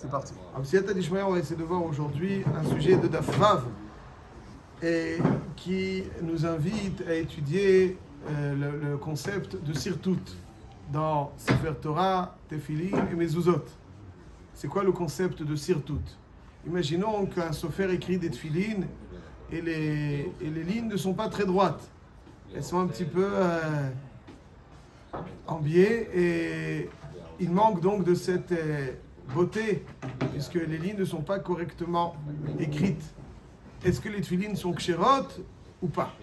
C'est parti. Siyata Dishmaya, on va essayer de voir aujourd'hui un sujet de Daf Vav et qui nous invite à étudier le concept de Sirtout dans Sefer Torah, Tefillin et Mezuzot. C'est quoi le concept de Sirtout? Imaginons qu'un sofer écrit des Tefillin et les lignes ne sont pas très droites. Elles sont un petit peu en biais et il manque donc de cette beauté puisque les lignes ne sont pas correctement écrites. Est-ce que les tefillin sont kshérot ou pas?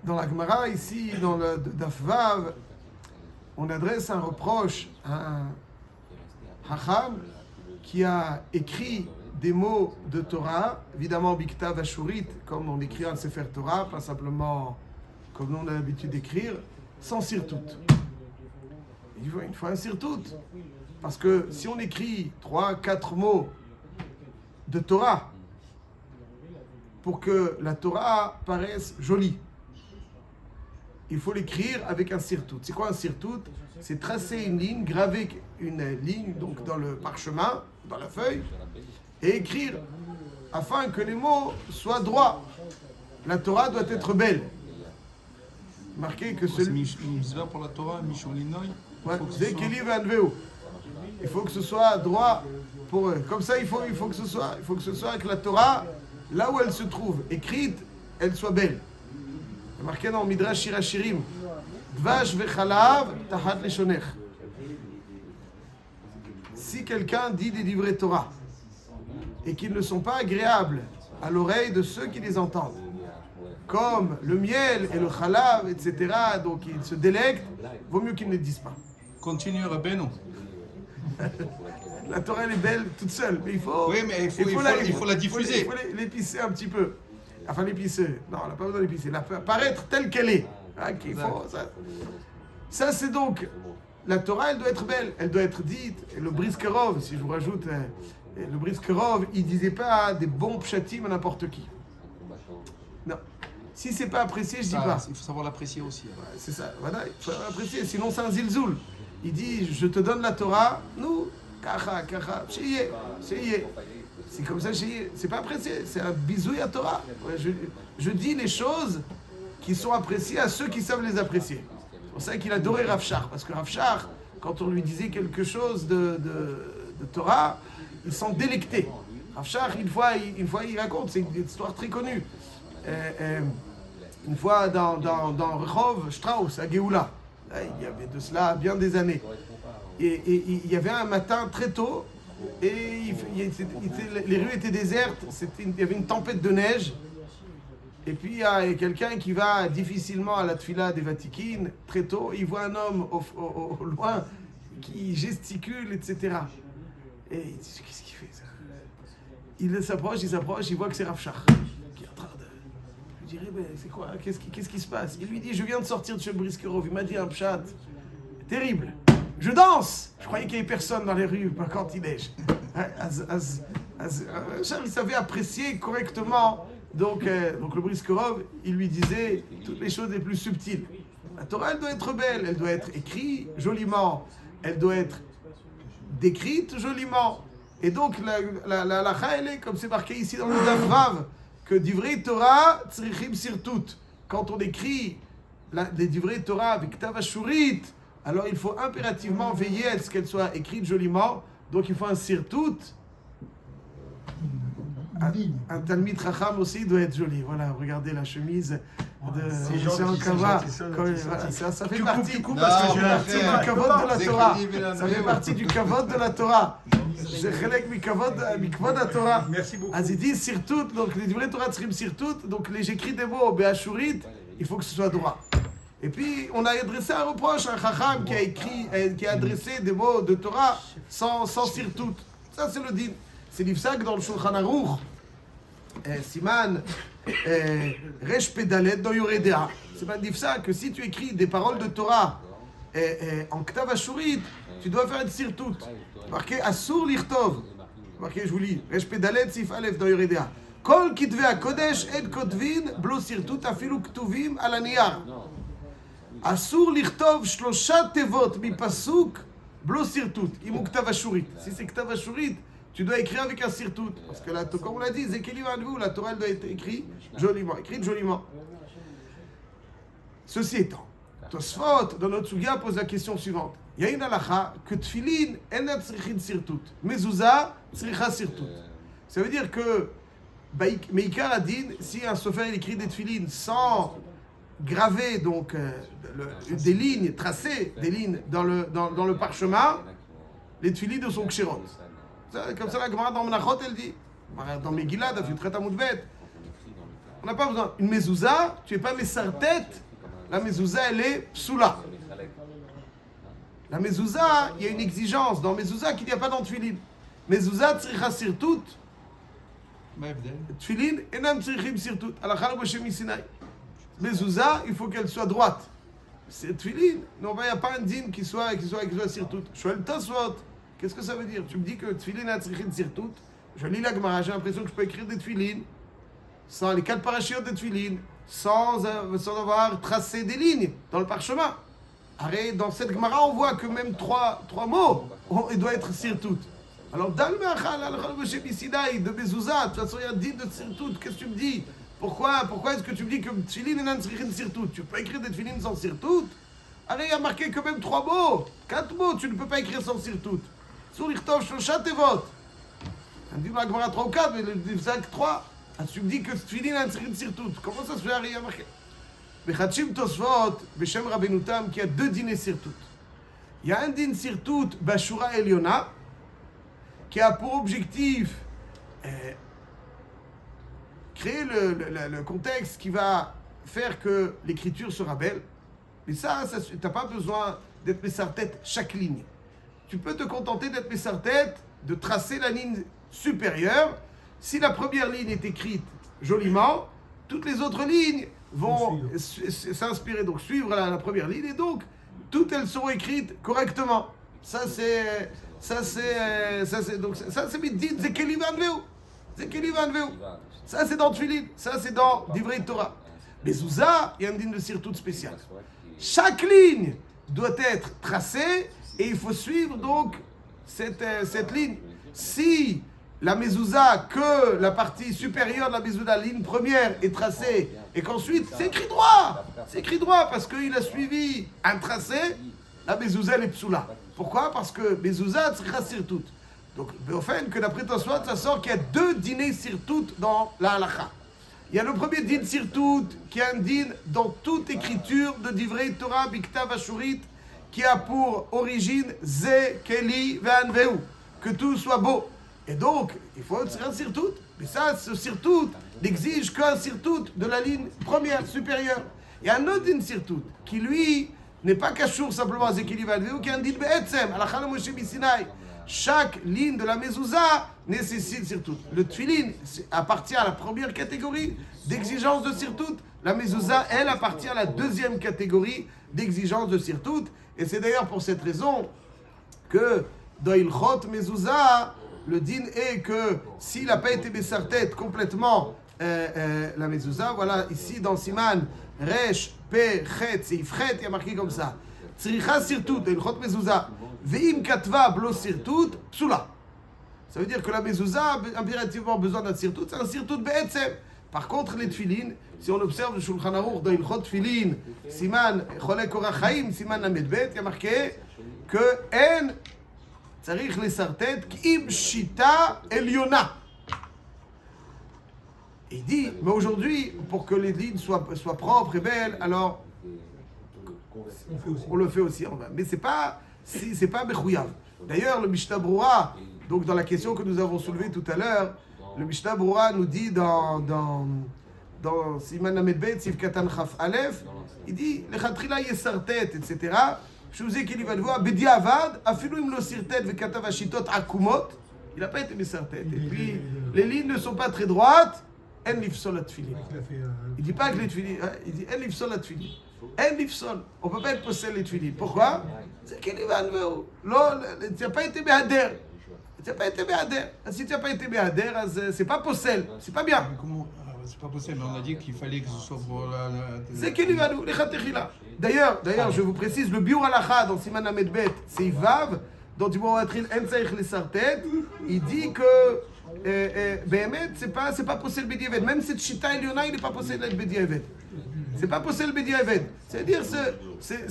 Dans la Gemara, ici, dans le Daf Vav, on adresse un reproche à un Hacham qui a écrit des mots de Torah, évidemment Biktav Ashurit, comme on écrit un Sefer Torah, pas simplement comme nous on a l'habitude d'écrire, sans sirtout. Il faut un sirtout. Parce que si on écrit 3-4 mots de Torah pour que la Torah paraisse jolie, il faut l'écrire avec un sirtout. C'est quoi un sirtout? C'est tracer une ligne, graver une ligne donc dans le parchemin, dans la feuille, et écrire afin que les mots soient droits. La Torah doit être belle. Marquez que celui... pour la Torah, Mishulinoy. Il faut que ce soit droit pour eux. Comme ça, il faut que ce soit que la Torah, là où elle se trouve, écrite, elle soit belle. Marqué dans Midrash Shir Hashirim, Dvash vechalav tahat leshonech. Si quelqu'un dit des livrets Torah et qu'ils ne sont pas agréables à l'oreille de ceux qui les entendent, comme le miel et le chalav, etc., donc ils se délectent, vaut mieux qu'ils ne le disent pas. Continue, Rabbeinu. La Torah, elle est belle toute seule, mais il faut... Oui, mais il faut la diffuser. Il faut l'épicer un petit peu. Enfin, l'épicer. Non, on n'a pas besoin d'épicer. La faire paraître telle qu'elle est. Hein, qu'il faut, ça, c'est donc... La Torah, elle doit être belle. Elle doit être dite. Et le Briskerov, si je vous rajoute... le Briskerov, il ne disait pas des bons pshatim à n'importe qui. Non. Si c'est pas apprécié, je dis pas. Il faut savoir l'apprécier aussi. Ouais, c'est ça. Voilà, il faut l'apprécier. Sinon, c'est un zilzoul. Il dit, je te donne la Torah. Nous, kacha, sheyeh. C'est comme ça, c'est pas apprécié. C'est un bisouille à Torah. Ouais, je dis les choses qui sont appréciées à ceux qui savent les apprécier. C'est pour ça qu'il adorait Rav Shach. Parce que Rav Shach, quand on lui disait quelque chose de Torah, il s'en délectait. Rav Shach, une fois, il raconte, c'est une histoire très connue. Une fois dans Rehov Strauss, à Géoula, il y avait de cela bien des années. Et il y avait un matin très tôt, et les rues étaient désertes, il y avait une tempête de neige, et puis il y a quelqu'un qui va difficilement à la Tfila des Vatikines, très tôt, il voit un homme au loin qui gesticule, etc. Et il dit, qu'est-ce qu'il fait ça? Il s'approche, il voit que c'est Rav Shach, qui est en train de... Je dirais, mais c'est quoi? Qu'est-ce qui se passe? Il lui dit, je viens de sortir de chez Briskerov, il m'a dit un pshat terrible. Je danse! Je croyais qu'il n'y avait personne dans les rues quand il neige. Il savait apprécier correctement. Donc le Briskerov, il lui disait toutes les choses les plus subtiles. La Torah, elle doit être belle, elle doit être écrite joliment, elle doit être décrite joliment. Et donc la lacha, elle est, comme c'est marqué ici dans le Daf Vav, que divrei Torah tzrichim sirtout. Quand on écrit des divrei Torah avec Ktav Ashurit, alors il faut impérativement veiller à ce qu'elle soit écrite joliment. Donc il faut un sirtout. Un Talmid Chacham aussi doit être joli. Voilà, regardez la chemise de Jean Kava. Ça fait partie du kavod de la Torah. Ça fait partie du kavod de la Torah. C'est chelek mikavod la Torah. Merci beaucoup. Azidi sirtout, donc les divrei Torah tzrim sirtout, donc j'écris des mots be'ashurit, il faut que ce soit droit. Et puis, on a adressé un reproche à un Chacham qui a adressé des mots de Torah sans sirtout. Ça, c'est le din. C'est l'ifsak dans le Shulchan Aruch. Siman, Resh Pedalet dans Yoredea. C'est pas l'ifsak que si tu écris des paroles de Torah en Ktav Ashurit, tu dois faire une sirtout. Marqué Asur Lichtov. Marqué, je vous lis. Resh Pedalet Sif Aleph dans Yoredea. Kol Kitvei HaKodesh Ed Kotvin Blo Sirtout Afilu Ktuvim Al Aniyar. אסור לכתוב 3 תיבות מפסוק blo sirtout, imou ktav ashurit. Si c'est ktav ashurit, tu dois écrire avec un sirtout. Parce que là, comme on l'a dit, Zekeli Vanveu, la Torah elle doit être écrite joliment. Ceci étant, Tosfot, dans notre Sugia, pose la question suivante. Il y a une halakha que tfilin, en tzrichin sirtout. Mezouza, tzricha sirtout. Ça veut dire que, Meikar a dit, si un sofer il écrit des tfilin sans graver donc, des lignes, tracer des lignes dans le parchemin, les tfilin de son kshirot. Comme ça, la Gemara dans Menachot, elle dit, dans Megillah, dans Futret Amoudbet, on n'a pas besoin. Une mezouza, tu n'es pas mesartet, la mezouza, elle est psoula. La mezouza, il y a une exigence dans mezouza qu'il n'y a pas dans tfilin. Mezouza, tzricha sirtout, tfilin, enam tzrichim sirtout. Alakha lo b'shem Sinai. Mezouza, il faut qu'elle soit droite. C'est tfilin, non, il n'y a pas un din qui soit sirtout. Shoel Tosfot. Qu'est-ce que ça veut dire? Tu me dis que tfilin a tzrichin sirtout. Je lis la Gemara, j'ai l'impression que je peux écrire des tfilin sans les 4 parachutes de tfilin, sans avoir tracé des lignes dans le parchemin. Arrête, dans cette Gemara, on voit que même trois mots, il doit être sirtout. Alors, dans le Mechal, de Mezouza, de toute façon, il y a un din de sirtout. Qu'est-ce que tu me dis? Pourquoi est-ce que tu me dis que tfilin est un tzrichin sirtout? Tu peux écrire des tfilin sans sirtout? Arrête, il y a marqué que même 3 mots, 4 mots, tu ne peux pas écrire sans sirtout. Sur l'Ichtov, Shlosha Tevot. On dit dans la Gemara 3 ou 4, mais le Zak 3. Tu me dis que tfilin a un tzrichin sirtout. Comment ça se fait? Arrête, il y a marqué. Bechatchim Tosfot, Beshem Rabbeinu Tam, qui a 2 dîners sirtout. Il y a un din sirtout, Bashura Eliona, qui a pour objectif créer le contexte qui va faire que l'écriture sera belle. Mais ça tu n'as pas besoin d'être mesartet chaque ligne. Tu peux te contenter d'être mesartet, de tracer la ligne supérieure. Si la première ligne est écrite joliment, toutes les autres lignes vont s'inspirer, donc suivre la première ligne, et donc toutes elles seront écrites correctement. Ça c'est Midin Zekeli Vanveu. Ça c'est dans Tfilin, ça c'est dans Divrei Torah. Mais Zouza, il y a un din de sirtout spécial. Chaque ligne doit être tracée et il faut suivre donc cette ligne. Si la mezouza, que la partie supérieure de la mezouza, la ligne première est tracée et qu'ensuite c'est écrit droit parce qu'il a suivi un tracé, la mezouza elle est psoula. Pourquoi? Parce que mezouza tzricha sirtout. Donc, Beofen, que d'après Tosfot, ça sort qu'il y a 2 dîners sirtout dans la halakha. Il y a le premier din sirtout, qui est un din dans toute écriture de Divrei Torah, Biktav Ashurit, qui a pour origine Zekeli Vanveu, que tout soit beau. Et donc, il faut un sirtout. Mais ça, ce sirtout n'exige qu'un sirtout de la ligne première, supérieure. Il y a un autre din sirtout, qui lui n'est pas kashour simplement à Zekeli Vanveu, qui est un din be'etzem, Alakha lo Moshe Sinai. Chaque ligne de la mezouza nécessite sirtout. Le tfilin appartient à la première catégorie d'exigence de sirtout. La mezouza, elle, appartient à la deuxième catégorie d'exigence de sirtout. Et c'est d'ailleurs pour cette raison que dans Ilchot mezouza, le din est que s'il n'a pas été mesartet complètement la mezouza, voilà, ici dans Siman, Resh, Pe, Chet, c'est Ifret, il y a marqué comme ça. Tzricha sirtout, Ilchot mezouza. Ve'im katva blo sirtout, psoula. Ça veut dire que la mezouza a impérativement besoin d'un sirtout, c'est un sirtout be'etzem. Par contre, les tfilin, si on observe le Shulchan Aruch dans Ilchot Tfilin, Siman Cholek Orach Chaim, Siman Lamed Bet, il y a marqué que en tzarich lesartet k'im shita eliona. Il dit, mais aujourd'hui, pour que les lignes soient propres et belles, alors on le fait aussi en bas. Mais c'est pas Bechouyav. D'ailleurs, le Mishnah Broura, donc dans la question que nous avons soulevée tout à l'heure, le Mishnah Broura nous dit dans Siman Lamed Bet, Siv Katan Chaf Aleph, il dit, Lechatrila Yesartet, etc. Je vous ai qu'il va le voir, Bedi Avad, Afilu im lo sirtet vekatav ashitot akumot, il n'a pas été mesartet. Et puis, les lignes ne sont pas très droites, En lifsol atfilin. Il ne dit pas que les tfilin, il dit En lifsol atfilin. En lifsol. On ne peut pas être possède les tfilin. Pourquoi? C'est qu'il va le faire. Tu n'as pas été béhader. Tu n'as pas été béhader. Si tu n'as pas été béhader, c'est pas possède. C'est pas bien. C'est pas possible, mais on a dit qu'il fallait que ce soit pour la... C'est qu'il va le D'ailleurs, je vous précise, le biur halacha dans Siman Lamed Bet, c'est Vav, dont il dit que באמת, c'est pas possible בדיעבד. Même cette chita עליונה, il n'est pas possible d'être בדיעבד. C'est pas possible בדיעבד. C'est-à-dire, c'est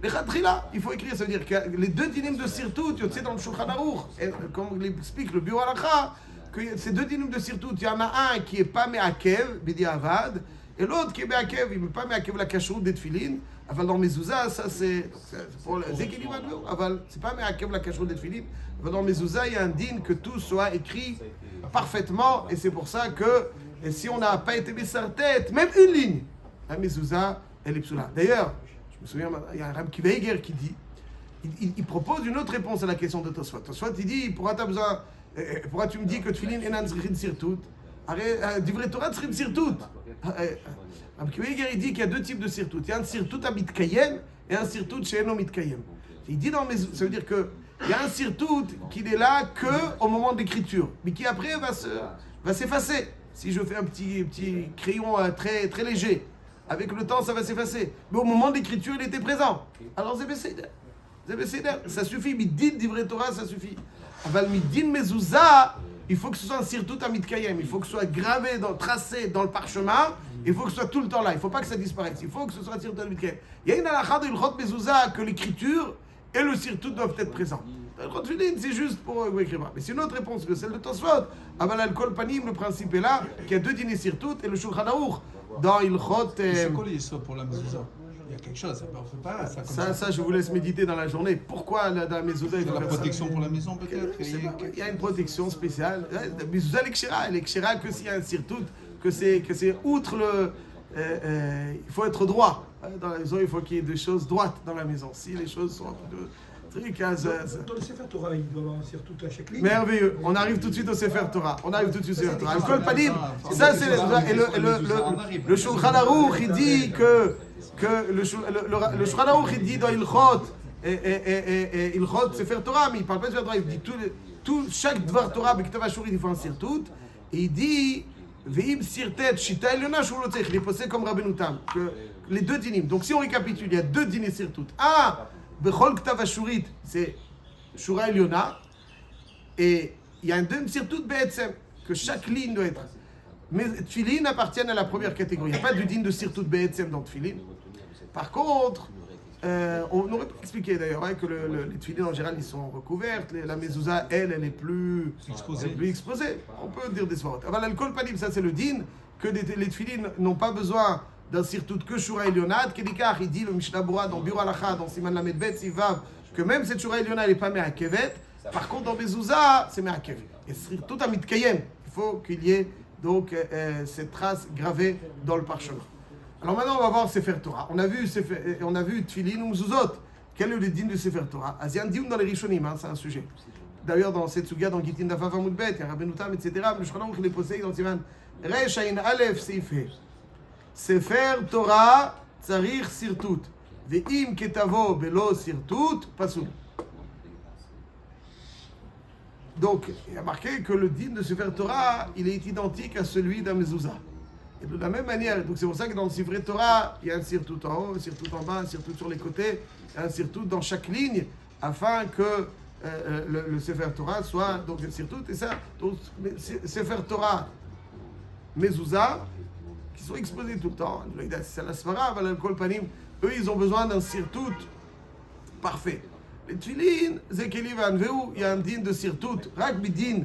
לכתחילה, il faut écrire, ça veut dire que les deux dinim de Sirtout, tu sais, dans le Shulchan Aruch, comme l'explique le Biur Halacha, que ces deux dinim de Sirtout, il y en a un qui est pas me'akev, b'diavad, et l'autre qui est me'akev, il ne met pas me'akev la kashrut des tefilin. Aval dans Mezouza, ça c'est pour Zekeli Vadveu, aval c'est pas me'akev la kashrut des tefilin. Aval dans Mezouza, il y a un din que tout soit écrit parfaitement, et c'est pour ça que et si on n'a pas été Messartet, même une ligne, la Mezouza, elle est psoula. D'ailleurs, je me souviens, il y a un Rab Kiveiger qui dit, il propose une autre réponse à la question de Tosfot. Tosfot, il dit, pourquoi tu me dis que Tfilin enan zrichin sirtout? Divrei Torah zrichin sirtout. Rab Kiveiger, il dit qu'il y a deux types de sirtout. Il y a un sirtout à mitkayem et un sirtout she'eno mitkayem. Il dit dans Mezouza, ça veut dire que il y a un sirtout qui n'est là que au moment de l'écriture, mais qui après va s'effacer. Si je fais un petit crayon très, très léger, avec le temps, ça va s'effacer. Mais au moment de l'écriture, il était présent. Alors, c'est Besséder. Ça suffit. Midin divrei Torah, ça suffit. Aval midin mezouza, il faut que ce soit un sirtout à mitkayem. Il faut que ce soit gravé, tracé dans le parchemin. Il faut que ce soit tout le temps là. Il ne faut pas que ça disparaisse. Il faut que ce soit un sirtout à mitkayem. Il y a une halakha de l'ilchot mezouza que l'écriture et le sirtout doivent être présents. L'ilchot filin, c'est juste pour écrire. Mais c'est une autre réponse que celle de Tosfot. Aval al-kol panim, le principe est là, qu'il y a deux dîners sirtout et le Shulchan Aruch. Dans Ilchot. C'est quoi les yesod pour la mezouza? Il y a quelque chose, on ne fait pas ça comme ça, je vous laisse méditer dans la journée. Pourquoi dans la mezouza il faut la faire protection ça? pour la maison peut-être? Il y a une protection spéciale. La mezouza, elle est kshera que s'il y a un sirtout, que c'est outre le. Il faut être droit. Dans la maison, il faut qu'il y ait des choses droites dans la maison. Si les choses sont un peu de. Dans le Sefer Torah, il doit avoir un sirtout à chaque ligne. Merveilleux. On arrive tout de suite au Sefer Torah. Le Kol Panim, ça c'est le Shulchan Aruch, il dit que le Shulchan Aruch, il dit dans Ilchot, Ilchot Sefer Torah, mais il ne parle pas de Sefer Torah, il dit chaque Dvar Torah, B'ktav Ashurit, il faut un sirtout, et il dit Ve'im sirtet shita elyona shul lo tzarich, il est posé comme Rabbeinu Tam, que les deux dinim. Donc si on récapitule, il y a deux dîners sirtout. Bechol Ktav Ashurit, c'est Shura Eliona, et il y a un deuxième sirtout Be'etzem, que chaque ligne doit être. Mais Tfilin appartiennent à la première catégorie. Il n'y a pas de din de sirtout Be'etzem dans Tfilin. Par contre, on aurait pu expliquer d'ailleurs que les Tfilin en général ils sont recouvertes, la mezouza elle est plus exposée. On peut dire des svarot. Aval al-kol panim, ça c'est le din, que les Tfilin n'ont pas besoin d'un sirtout que Shura Elionat, Kedikar, il dit le Mishnah Bura dans Biur Halacha, dans Siman Lamed Bet, Sivav, que même cette Shura Elionat, elle n'est pas me'akevet. Par contre, dans Mezouza, c'est me'akev. Et sirtout à mitkayem. Il faut qu'il y ait donc cette trace gravée dans le parchemin. Alors maintenant, on va voir Sefer Torah. On a vu Tfilin ou Mezuzot. Quel est le din de Sefer Torah? Il y a un din dans les Rishonim, c'est un sujet. D'ailleurs, dans cette suga, dans Gitin Dafaf Amud Bet, il y a Rabbeinu Tam, etc. Le Shulchan Aruch, il est posé dans Siman Resh Ayin Aleph Seif He. Sefer Torah tzarich sirtout. Ve'im ketavo belo sirtout pasoul. Donc, il y a marqué que le din de Sefer Torah, il est identique à celui d'un mezouza. Et de la même manière, donc c'est pour ça que dans le Sefer Torah, il y a un sirtout en haut, un sirtout en bas, un sirtout sur les côtés, un sirtout dans chaque ligne, afin que le Sefer Torah soit donc un sirtout. Et ça, donc Sefer Torah, mezouza, qui sont exposés tout le temps. C'est la svara, al-kol panim. Eux, ils ont besoin d'un sirtout parfait. Les tfilin, zekeli vanveu, il y a un din de sirtout. Rak bidin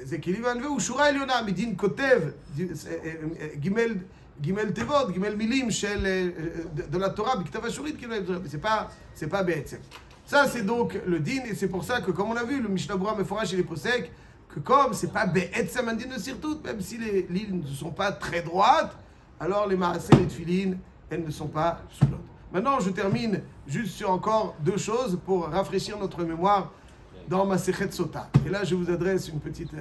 zekeli vanveu, shura eliona, midin kotev, gimel tevot, gimel milim de la Torah, b'ktav ashurit, c'est pas be'etzem. Ça, c'est donc le din, et c'est pour ça que, comme on a vu, le Mishnah Bura Meforash et les posek, que comme c'est pas be'etzem un din de sirtout, même si les lignes ne sont pas très droites, alors les maaseh, les tfilin, elles ne sont pas soulotes. Maintenant, je termine juste sur encore deux choses pour rafraîchir notre mémoire dans Masechet Sota. Et là, je vous adresse une petite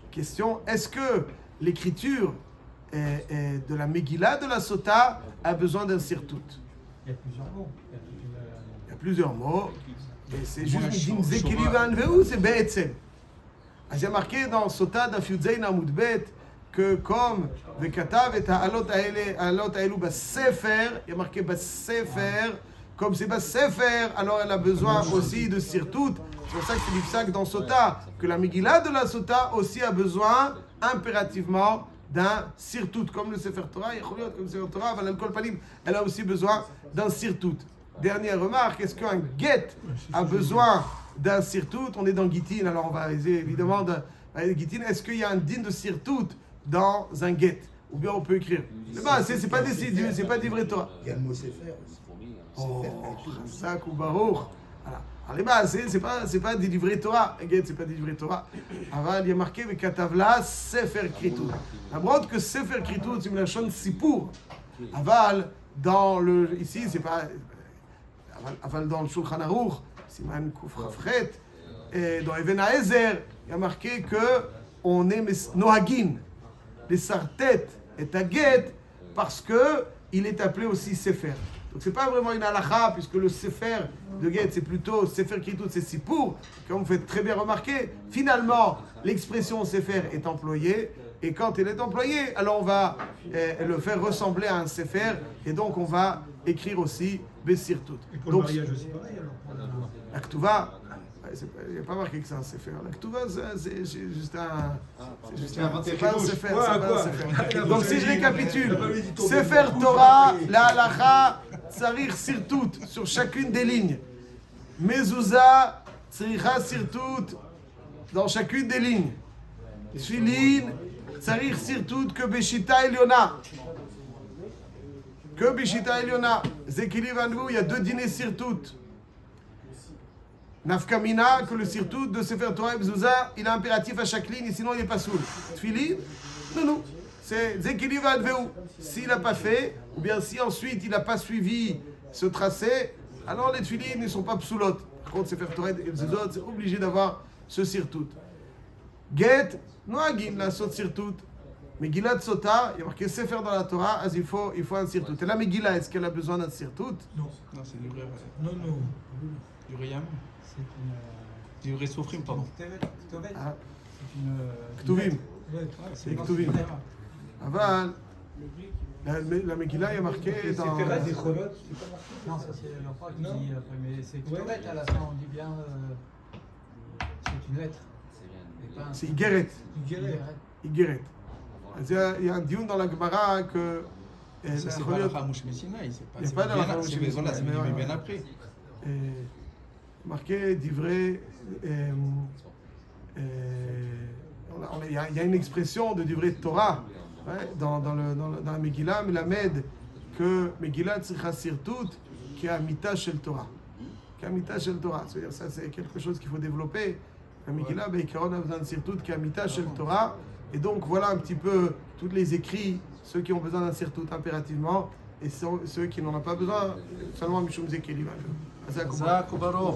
question. Est-ce que l'écriture de la Megillah de la Sota a besoin d'un sirtout? Il y a plusieurs mots. Il y a plusieurs mots. Et c'est juste une zekeli vanveu, c'est be'etzem. Il y a marqué dans Sota d'Afiudzein Amud Bet que comme Vekatav et Ha'alot Aelu Basefer, il y a marqué Basefer comme c'est pas Sefer, alors elle a besoin aussi de Sirtout. C'est pour ça que c'est l'Ifsak dans Sota, que la Megillah de la Sota aussi a besoin impérativement d'un Sirtout, comme le Sefer Torah, comme le Sefer Torah, Kol Panim, elle a aussi besoin d'un Sirtout. Dernière remarque, est-ce qu'un get a besoin d'un Sirtout? On est dans Gittin, alors on va essayer évidemment de Gittin. Est-ce qu'il y a un din de Sirtout dans un get? Ou bien on peut écrire. C'est pas des vrais Torah. Il y a le mot Sefer aussi. Oh, Chazak ou Baruch. Voilà. Alors les bases, c'est pas des livrets Torah. Regarde, c'est pas des livrets Torah. Aval, il y a marqué avec Katavla Sefer Kritout. La brode que Sefer Kritout, c'est une lachon Sipour. Aval, ici, c'est pas. Aval dans le Shulchan Aruch, Siman Kufrafret, et dans Even Haezer, il y a marqué que on est Nohagin, les sartet et Taget, parce que il est appelé aussi Sefer. Donc c'est pas vraiment une halakha, puisque le Sefer de Get, c'est plutôt Sefer Kritout, c'est Sipour, comme vous faites très bien remarquer. Finalement, l'expression Sefer est employée, et quand elle est employée, alors on va le faire ressembler à un Sefer, et donc on va écrire aussi Besirtout. Et pour Donc, le mariage aussi pareil alors. la Ktuva, il n'y a pas marqué que c'est un Sefer. La Ktuva, c'est juste un. C'est pas un Sefer. C'est pas un Sefer. Donc si je récapitule, Sefer Torah, la halacha, tsarir sirtout sur chacune des lignes. Mezouza, tsaricha sirtout dans chacune des lignes. Tfilin, tsarir sirtout que Beshita Eliona. Que Beshita Eliona. Zekili Vanvou, il y a 2 dîners sirtout. Nafkamina, que le sirtout de Sefer Torah et Mezouza, il est impératif à chaque ligne, et sinon il n'est pas soul. Tfilin, non. C'est Zekili Vanvou. S'il n'a pas fait, ou bien si ensuite il n'a pas suivi ce tracé, alors les tfilines ne sont pas psoulotes. Par contre, Sefer Torah et Mezuzot, c'est obligé d'avoir ce sirtout. Get, noagin, la sot sirtout. Megillat Sota, il y a marqué Sefer dans la Torah, il faut un sirtout. Et la Megillah, est-ce qu'elle a besoin d'un sirtout? Non. Non, c'est du vrai. Non. Du Riyam. C'est une. Du vrai Sofrim, pardon. Ah. C'est une. Ktuvim. Ouais. C'est Ktuvim. Aval, la Megillah, il y a marqué dans. C'est Ferrat des Cholot, c'est pas marqué. Non, ça c'est l'empereur qui Non. dit après, mais c'est Ouais. Ktoret à la fin, on dit bien. C'est une lettre. Et pas un- C'est Igeret. Igeret. Igeret. Il y a un dion dans la Gemara que. Ça, c'est pas la Ramouche Messinaï. Il y a pas la Ramouche Messinaï. Voilà, c'est Messinaï, bien ouais. après. Marqué d'ivré. Il y a une expression de d'ivré Torah dans la Megillah, mais la Med, que Megillah tzricha sirtout, qui a mita shel Torah. Qui a mita shel Torah. C'est-à-dire, ça, c'est quelque chose qu'il faut développer. La Megillah, on a besoin de sirtout, qui a mita shel Torah. Et donc, voilà un petit peu tous les écrits, ceux qui ont besoin d'un sirtout impérativement, et ceux qui n'en ont pas besoin, seulement Mishum Zekeli. Zak ou Baruch.